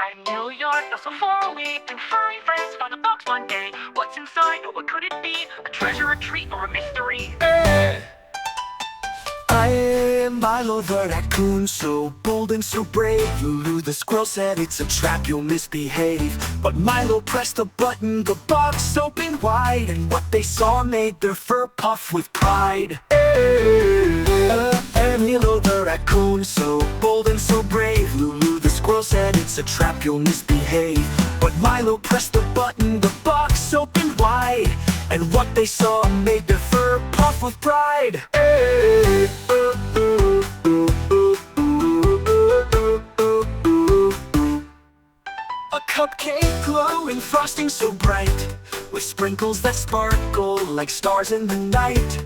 I'm New York, not so far away. And furry friends found a box one day. What's inside? Oh, what could it be? A treasure, a treat, or a mystery? I am Milo the raccoon, so bold and so brave. Lulu the squirrel said it's a trap, you'll misbehave. But Milo pressed a button, the box opened wide, and what they saw made their fur puff with pride. And Milo the raccoon, so bold and so brave. Lulu the squirrel said it's a trap, you'll misbehave. But Milo pressed the button, the box opened wide, and what they saw made their fur puff with pride. A cupcake glowing, frosting so bright, with sprinkles that sparkle like stars in the night.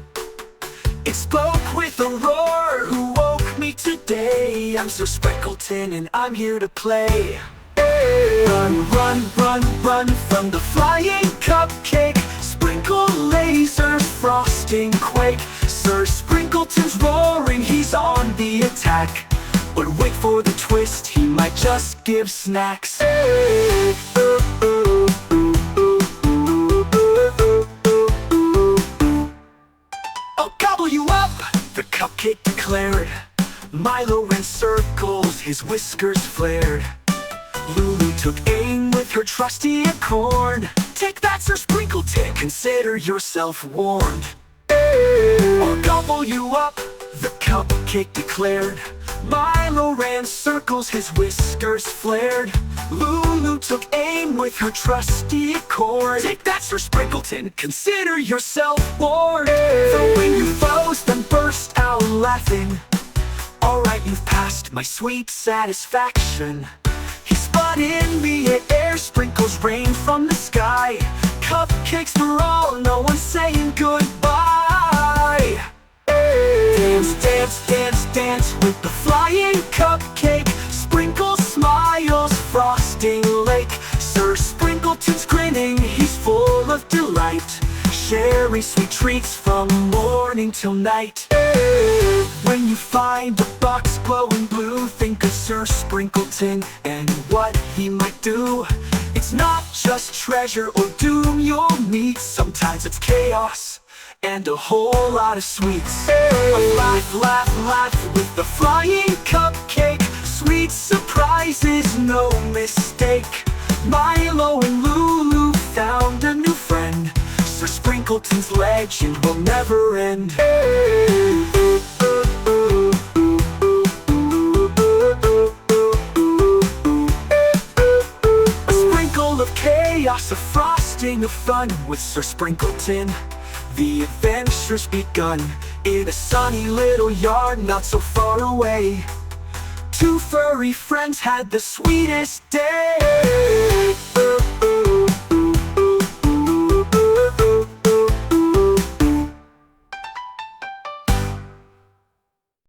It spoke with a roar, who woke me today? I'm Sir Sprinkleton and I'm here to play. Run, run, run, run from the flying cupcake. Sprinkle lasers, frosting quake. Sir Sprinkleton's roaring, he's on the attack. But wait for the twist, he might just give snacks. I'll gobble you up, the cupcake declared. Milo ran circles, his whiskers flared. Lulu took aim with her trusty acorn. Take that, Sir Sprinkleton, consider yourself warned. I'll gobble you up, the cupcake declared. Milo ran circles, his whiskers flared. Lulu took aim with her trusty acorn. Take that, Sir Sprinkleton, consider yourself warned. Throwing you foes, then burst out laughing. Alright, you've passed my sweet satisfaction. He spun in the air, sprinkles rain from the sky. Cupcakes for all, no one's saying goodbye. Dance, dance, dance, dance with the flying cupcake. Sprinkles, smiles, frosting lake. Sir Sprinkleton's grinning, he's full of delight, sharing sweet treats from morning till night. When you find a box glowing blue, think of Sir Sprinkleton and what he might do. It's not just treasure or doom you'll meet. Sometimes it's chaos and a whole lot of sweets. Laugh, laugh, laugh with the flying cupcake. Sweet surprises, no mistake. Milo and Lulu found a new friend. Sir Sprinkleton's legend will never end. A sprinkle of chaos, a frosting of fun with Sir Sprinkleton. The adventure's begun in a sunny little yard not so far away. Two furry friends had the sweetest day.